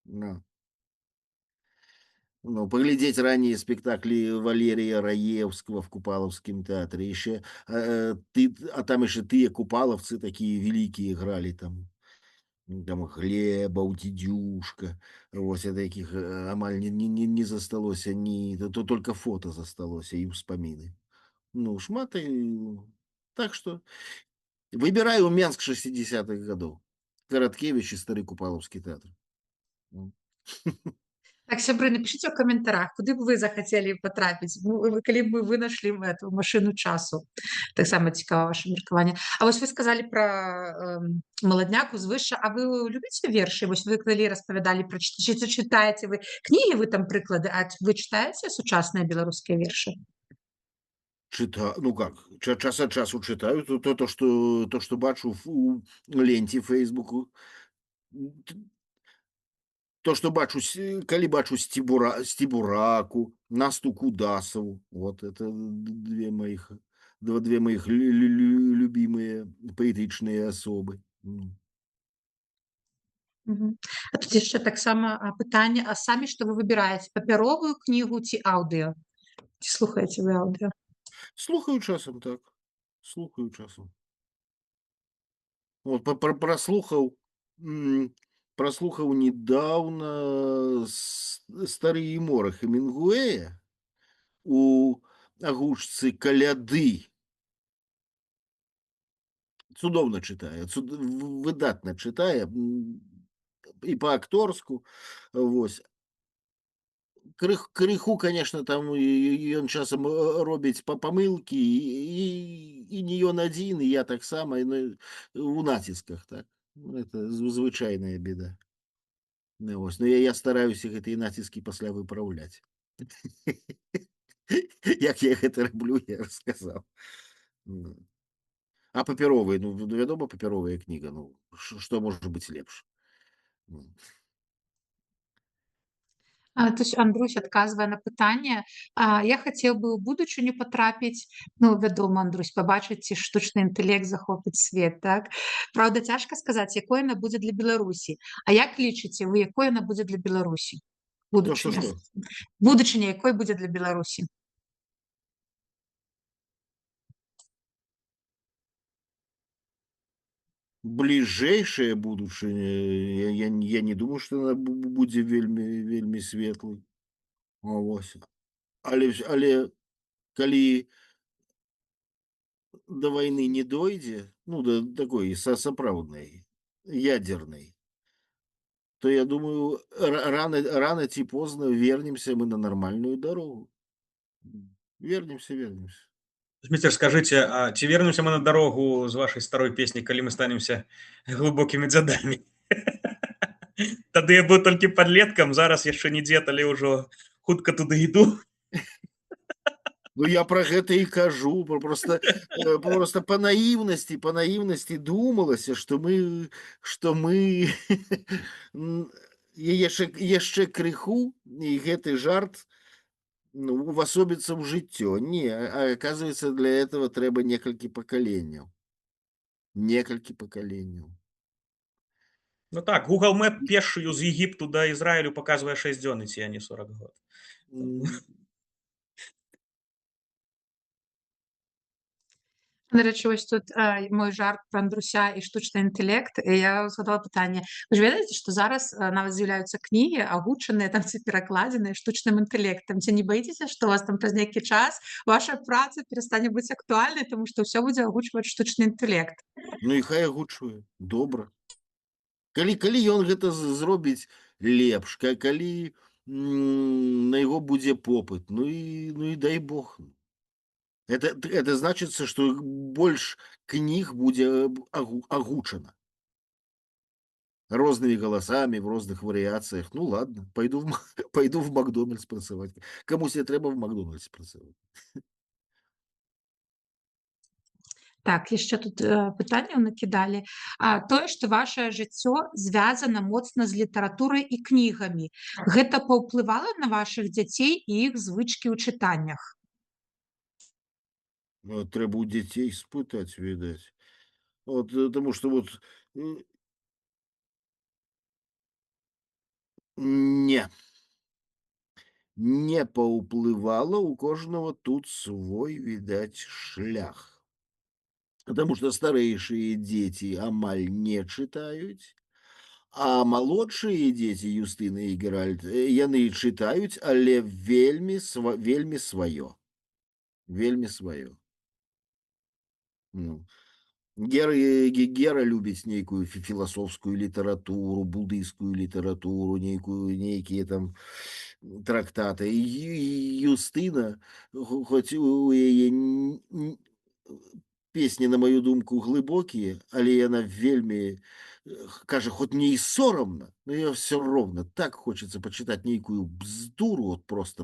S2: Ну. Ну, поглядеть ранние спектакли Валерия Раевского в Купаловском театре. Еще, там еще ты, купаловцы такие великие играли там. Там Глебов, Дідюшка. Вось таких амаль не засталося, то только фото засталося и успомины. Ну, шмат так что выбираю Менск 60-х годов. Короткевич и Старый Купаловский театр. Ну.
S1: Так, сябры, напишите ў каментарах, куды б вы захацелі патрапіць, калі б вы нашли эту машыну часу. Таксама цікава ваше меркаванне. А вось вы сказалі пра маладняк, узвышша, а вы любіце вершы? Вось вы калі распавядалі пра чытаеце вы кнігі, вы там прыклады, а вы чытаеце сучасныя беларускія вершы?
S2: Ну как, час от часу читаю то, что бачу у ленте Фейсбуку. То, что бачу, калі бачу Стебураку, Насту Кудасову. Вот это две моих любимые поэтичные особы.
S1: А тут яшчэ таксама пытанне, а самі што вы выбіраеце, папяровую кнігу ці аўдыё? Ці слухаеце вы аўдыё?
S2: Слухаю часом, так. Слухаю часом. Вот прослухаў недавно «Старые моры» Хемінгуэя у агучцы «Каляды». Цудоўна чытае, выдатна чытае і па-акторску. Вось. Крыху, конечно, там ён часам робіць памылкі, і не ён адзін, і я таксама, у націсках, так. Это звычайная беда. Вось. Но я стараюся гэтыя націски пасля выпраўляць. Як я гэта раблю, я расказаў. А папяровая, ну, вядома, папяровая кніга, ну, што можа быць лепш?
S1: То есть Андрусь адказвае на пытанне. Я хацеў бы ў будучыню патрапіць, ну, вядома, Андрусь, пабачыць, ці штучны інтэлект захопіць свет, так? Праўда, цяжка сказаць, якой яна будзе для Беларусі. А як лічыце вы, якой яна будзе для Беларусі? Будучыня.
S2: Што?
S1: Будучыня якой будзе для Беларусі?
S2: Бліжэйшая будучыня, я не думаю, што яна будзе вельмі светлай. Вось. Але калі да вайны не дойдзе, ну, да такой сапраўднай, ядернай, то, я думаю, рано ці позна вернемся мы на нормальную дорогу. Вернемся.
S4: Зміцер, скажите, а ці вернемся мы на дорогу з вашай старой песні, калі мы станемся глыбокімі дзядамі? Тады я быў толькі падлеткам, зараз яшчэ не дзед, але ўжо хутка туды іду.
S2: Ну, я про гэта і кажу, просто по наивности думалася, что мы яшчэ крыху, і гэты жарт, ну, увасобіцца ў жыццё. Не, а оказывается, для этого трэба некалькі пакаленняў.
S4: Ну так, Google Map пешую з Егіпту да Ізраілю показвае 6 дзён ідці, а не 40 год.
S1: Дарэчы, вось тут мой жарт пра Андруся і штучны інтэлект, і я згадала пытанне. Вы ж ведаеце, што зараз нават з'яўляюцца кнігі, агучаныя там ці перакладзеныя штучным інтэлектам. Ці не баіцеся, што у вас там праз нейкі час ваша праца перастане быць актуальнай, таму што ўсё будзе агучваць штучны інтэлект?
S2: Ну і хай агучвае, добра. Калі ён гэта зробіць лепш, калі на яго будзе попыт. Ну і дай бог. Это значыцца, што больш кніг будзе агучана рознымі галасамі, в розных варыяцыях. Ну ладно, пойду пойду в Макдональдс працаваць. Камусь трэба в Макдональдсе працаваць.
S1: Так, яшчэ тут пытанняў накідалі. Тое, што вашае жыццё звязана моцна з літаратурай і кнігамі. Гэта паўплывала на вашых дзяцей і іх звычкі ў чытаннях?
S2: Трэба у дзяцей спытаць, відаць. Вот, таму што вот не, не паўплывала, у кожнага тут свой, відаць, шлях. Потому что старэйшыя дзеці амаль не чытаюць, а малодшыя дзеці Юстына і Геральд, яны чытаюць, але вельмі сваё. Вельмі сваё. Ну. Гера любіць нейкую філасофскую літаратуру, будыйскую літаратуру, нейкія там трактаты. Юстына, хоць у яе песні, на маю думку, глыбокія, але яна вельмі кажа, хоць мне і сорамна, но я все роўна так хочацца пачытаць нейкую бздуру, вот просто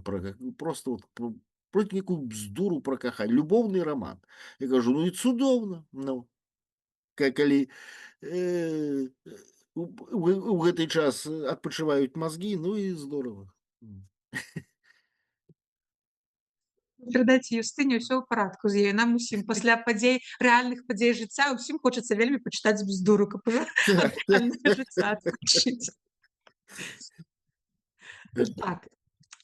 S2: нейкую бздуру пра каханне, любоўны раман. Я кажу, ну і цудоўна, ну. Калі у гэты час адпачываюць мазгі, ну і здорава.
S1: Перадайце Юстыне, ўсё ў парадку з ёй. Нам усім пасля рэальных падзей жыцця ўсім хочацца вельмі пачытаць бздуру, каб ужо ад рэальнага жыцця адпачыць. Так.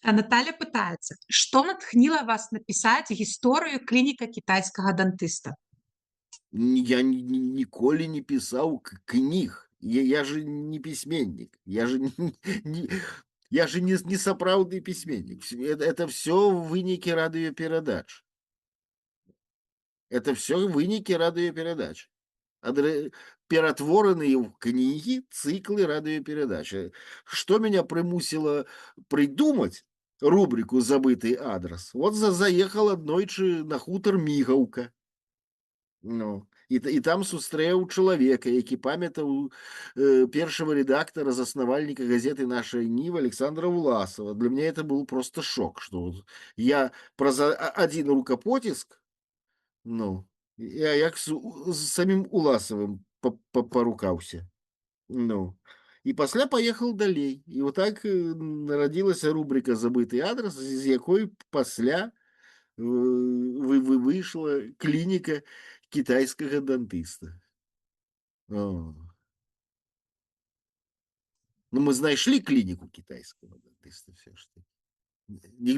S1: Наталя пытаецца, што натхніла вас напісаць гісторыю клініка кітайскага дантыста?
S2: Я ніколі не пісаў кніг. Я же не пісьменнік. Я же не сапраўдны пісьменнік. Это все вынікі радыёперадач. Это все вынікі радыёперадач. Ператвораныя ў кнігі цыклы радыёперадач. Што меня прымусіла прыдумаць рубрику «Забытый адрес»? Вот заехал аднойчы на хутар Мігаўка. Ну, і там сустрэў чалавека, які памятаў першага рэдактара, заснавальніка газеты «Наша Ніва» Александра Уласова. Для меня это был просто шок, что я праз один рукапотиск, ну, я як з самим Уласовым парукаўся. Ну, і пасля паехаў далей. І вот так нарадзілася рубрика «Забытый адрес», з якой пасля выйшла клініка китайского дантыста. Ну, мы знайшлі клініку китайского дантыста все ж таки. Не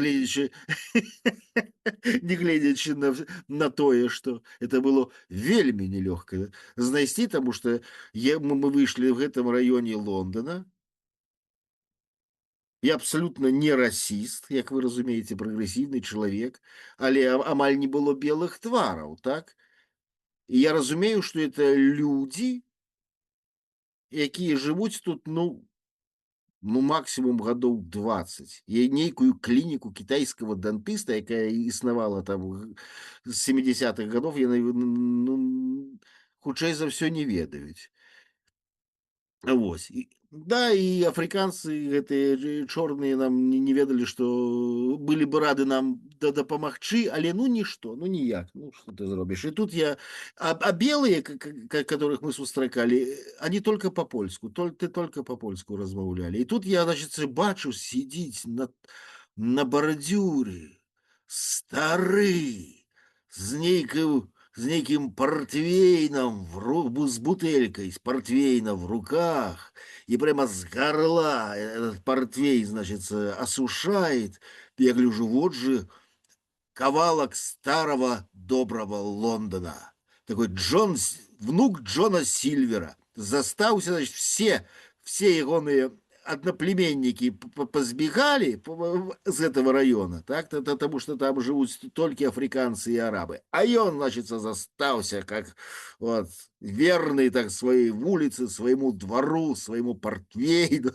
S2: гледзячы на тое, што это было вельмі нелёгка знайсці, таму што мы выйшлі в гэтым раёне Лондона. Я абсолютно не расіст, як вы разумееце, прагрэсіўны чалавек, але амаль не было белых твараў, так? І я разумею, што это людзі, якія жывуць тут, ну максимум гадоў 20. Я нейкую клініку кітайскага дантыста, якая існавала там з 70-х гадоў, яны, хутчэй за ўсё не ведаюць. Вось. Да, і афрыканцы гэтыя чорныя нам не ведалі, што былі бы рады нам дапамагчы, але нішто, ніяк, што ты зробіш. І тут а белыя, которых мы сустракалі, они только по-польску, только по-польску размаўлялі. І тут я, значит, бачу, сидіць на бардзюры стары, з нейким портвейном, с бутылькой, с портвейна в руках, и прямо с горла этот портвейн, значит, осушает. Я гляжу, вот же кавалок старого доброго Лондона. Такой внук Джона Сильвера. Застаўся, значит, все ягоныя одноплеменники позбегали с этого района, так, потому что там живут только африканцы и арабы. А он, значит, застался как вот верный так своей улице, своему двору, своему портвейну.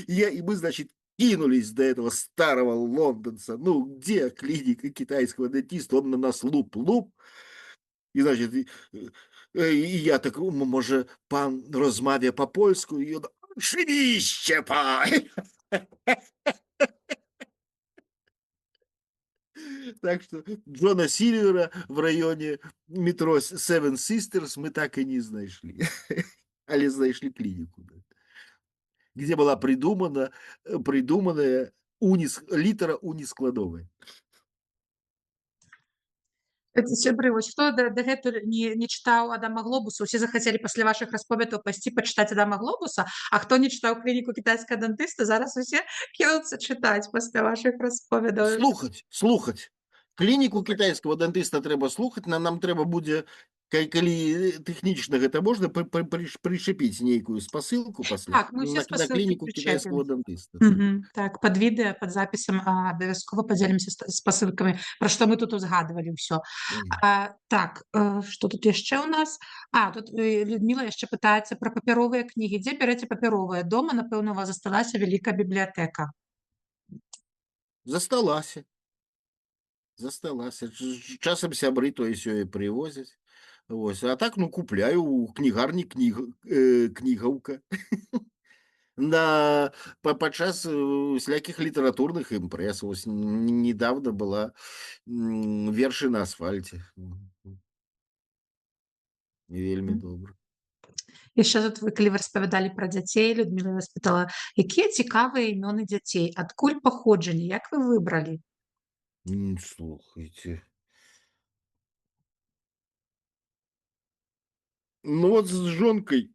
S2: И мы, значит, кинулись до этого старого лондонца. Ну, где клиника китайского дантиста? Он на нас луп-луп. І, значить, і я так, може, пан розмовляє по-польську? І він, «Oczywiście, пан!» Так что Джона Сильвера в районе метро Seven Sisters мы так и не знайшли. Але знайшли клинику, да, где была придуманная літера унискладовая.
S1: Сябры, вось хто дагэтуль не чытаў Адама Глобуса, усе захацелі пасля вашых расповедаў пайсці пачытаць Адама Глобуса, а хто не чытаў клініку кітайскага дантыста, зараз усе кінуцца чытаць пасля вашых расповедаў.
S2: Слухаць. Клініку кітайскага дантыста трэба слухаць, нам трэба будзе, калі тэхнічна гэта можна, прышчапіць нейкую спасылку пасля
S1: Так, мы усе
S2: на
S1: спасылкі
S2: клініку
S1: прычэпім.
S2: кітайскага дантыста.
S1: Так, пад відэа, пад запісам абавязкова падзелімся спасылкамі, пра што мы тут узгадвалі ўсё. Так, што тут яшчэ ў нас? Тут Людміла яшчэ пытаецца пра папяровыя кнігі. Дзе бярэце папяровыя? Дома, напэўна, у вас засталася вялікая бібліятэка.
S2: Засталася. Часам сябры тое сёе прывозяць. Вось. А так, купляю у кнігарні кнігаўка. Падчас всяких літаратурных імпрэз. Вось недавно была вершы на асфальце. Вельмі добра.
S1: Яшчэ тут вы, калі вы распавядалі пра дзяцей, Людміла вас пытала, якія цікавыя імёны дзяцей, адкуль паходжанне, як вы выбралі?
S2: Слухайте. Вот с жонкой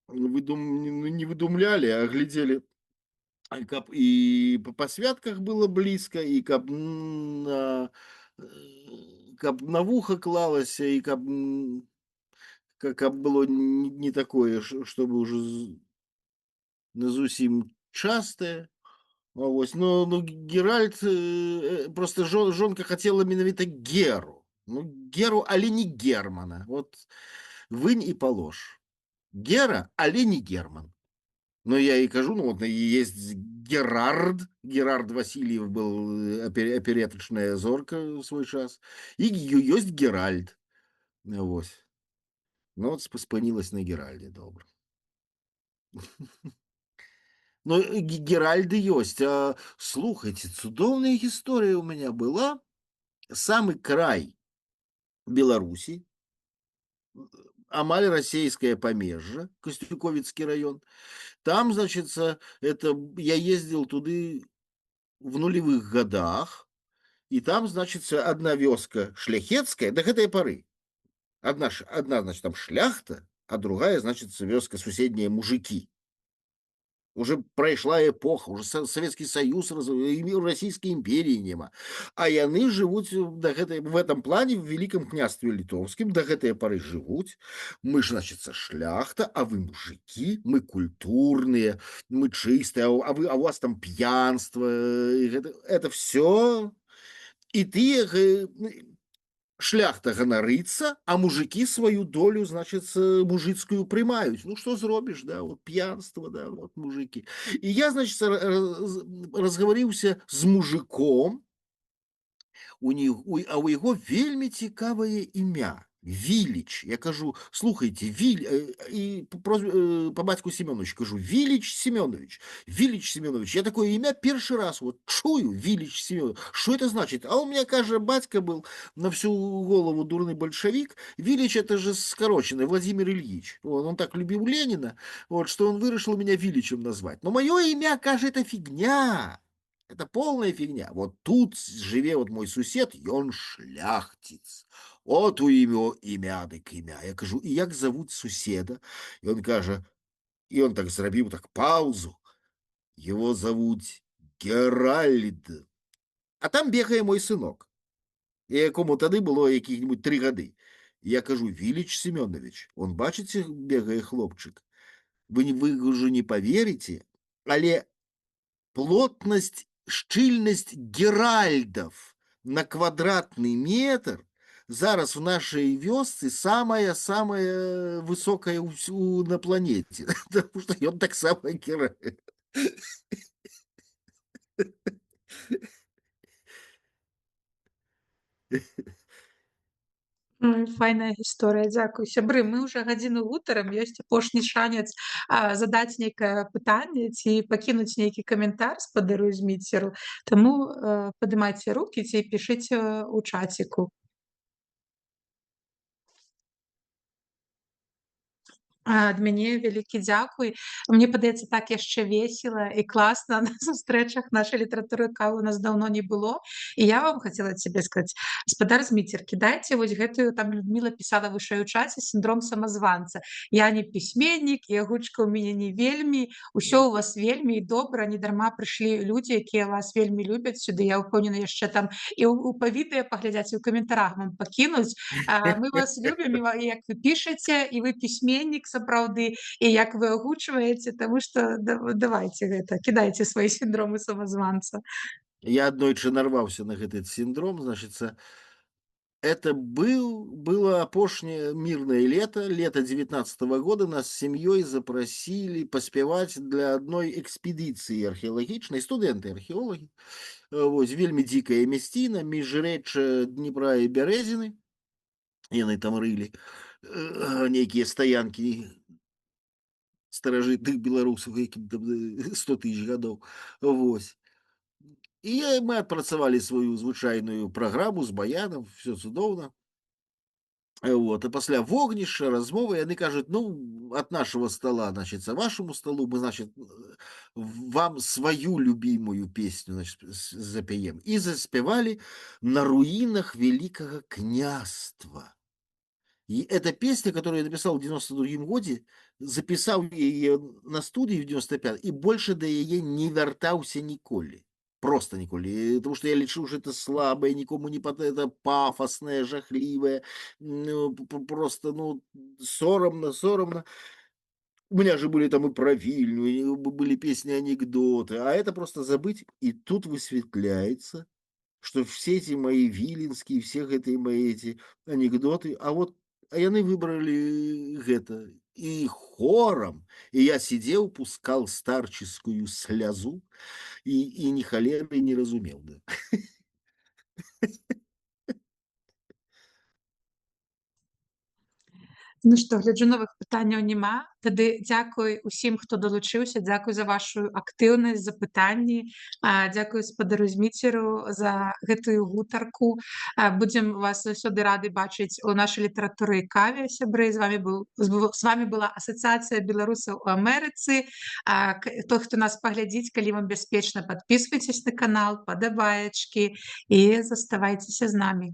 S2: не выдумляли, а глядели, и по святках было близко, и каб на вухо клалось, и каб было не такое, чтобы уже зусім частое. Вось. Но Геральт, просто жонка хотела менавіта Геру. Геру, але не Германа. Вот вынь и положь. Гера, але не Герман. Но я и кажу, есть Герард Васильев был опереточная зорка в свой час, и есть Геральт. Вот. Спынилась на Геральде, добро. Но Геральды есть. Слухайте, цудоўная гісторыя у меня была. Самый край Беларуси, амаль российское помежье, Костюковицкий район. Там, значит, я ездил туды в нулевых годах, и там, значит, одна вёска шляхетская до гэтай поры. Одна, значит, там шляхта, а другая, значит, вёска суседние мужики. Уже прайшла эпоха, уже Советский Союз, Российской империи нема. А яны живут в этом плане в Великом княстве Литовском, до гэтай поры живут. Мы ж, значит, шляхта, а вы мужики, мы культурные, мы чистые, а у вас там пьянство. Это все. И ты... Шляхта ганарыцца, а мужики свою долю, значит, мужицкую прымаюць. Что зробишь, да, вот пьянство, да, вот мужики. И я, значит, разговорился с мужиком, у его вельмі цікавае імя. Вилич. Я кажу, слухайте, и по батьку Семенович кажу, Вилич Семенович. Я такое имя первый раз вот чую, Вилич Семенович. Что это значит? А у меня, кажется, батька был на всю голову дурный большевик. Вилич это же скороченный, Владимир Ильич. Он так любил Ленина, что он решил меня Виличем назвать. Но мое имя, кажется, это фигня. Это полная фигня. Вот тут живе мой сусед, и он шляхтец. От у імя дык імя. Я кажу, і як зовут суседа? И он кажа, и он так зрабіў так паузу. Его зовут Геральд. А там бегае мой сынок, якому тады было якіх-нибудь 3 гады. Я кажу, Вилич Семенович, он, бачыце, бегае хлопчык. Вы уже не поверите, але плотность, шчыльнасць геральдов на квадратный метр зараз в нашей вёсцы самая высокая на планете, потому что он так само Геральд.
S1: Ой, файная гісторыя, дзякуй. Сябры, мы ўжо гадзіну гутарам, ёсць апошні шанец задаць нейкае пытанне ці пакінуць нейкі каментар спадару зміцеру. Таму падымайце рукі ці пішыце ў чаціку. Ад мяне вялікі дзякуй. Мне падаецца, так яшчэ весела і класна на сустрэчах нашай літаратуры кавы у нас даўно не было. І я вам хацела цябе сказаць, спадар Зміцер, кідайце вось гэтую, там Людміла пісала вышэй у чаце, сіндром самазванца. Я не пісьменнік, і агучка ў мяне не вельмі, усё ў вас вельмі і добра, недарма прыйшлі людзі, якія вас вельмі любяць сюды. Я ўпэўнена, яшчэ там і па відэа паглядзяць, і ў каментарах вам пакінуць. Мы вас любім, і як вы пішаце, і вы пісьменнік сапраўды, і як вы агучваеце, таму што давайце гэта, кідайце свае сіндромы самазванца.
S2: Я аднойчы нарваўся на гэты синдром, значится, это было апошняе мирное лето 19 года. Нас с семьей запросили паспяваць для одной экспедиции археалагічнай, студэнты-археолаги. Вось, вельмі дзікая мясціна, міжрэчча Дніпра і Бярэзіны. Яны там рылі нейкія стаянкі старажытных беларусаў, якім там 100 000 гадоў. Вось. І мы адпрацавалі сваю звычайную праграму з баянам, все цудоўна. Вот, а пасля вогнішча, размовы, яны кажуць, ну, от нашего стола, значит, вашему столу мы, значит, вам свою любимую песню, значит, запяем. И заспевали «На руинах великого княства». И эта песня, которую я написал в 92 году, записал ее на студии в 95, и больше до яе не вяртаўся ніколі. Просто ніколі. Потому что я лічу, что это слабое, никому не под это пафосное, жахливое, ну, просто, ну, соромно. У меня же были там и про Вильню, и были песни-анекдоты, а это просто забыть, и тут высветляется, что все эти мои віленскія, все гэтыя мои эти анекдоты, а яны выбрали гэта и хором, и я сидел, пускал старческую слязу, и ни холеры не разумел. Да.
S1: Ну што, гляджу, новых пытанняў няма. Тады дзякуй усім, хто далучыўся, дзякуй за вашу актыўнасць, за пытанні. Дзякуй спадару Зміцеру за гэтую гутарку. Будзем вас заўсёды рады бачыць у нашай літаратуры і каве, сябры. З вами была Асацыяцыя беларусаў у Амерыцы. Той, хто нас паглядзіць, калі вам бяспечна, падпісвайцеся на канал, падабаечкі і заставайцеся з намі.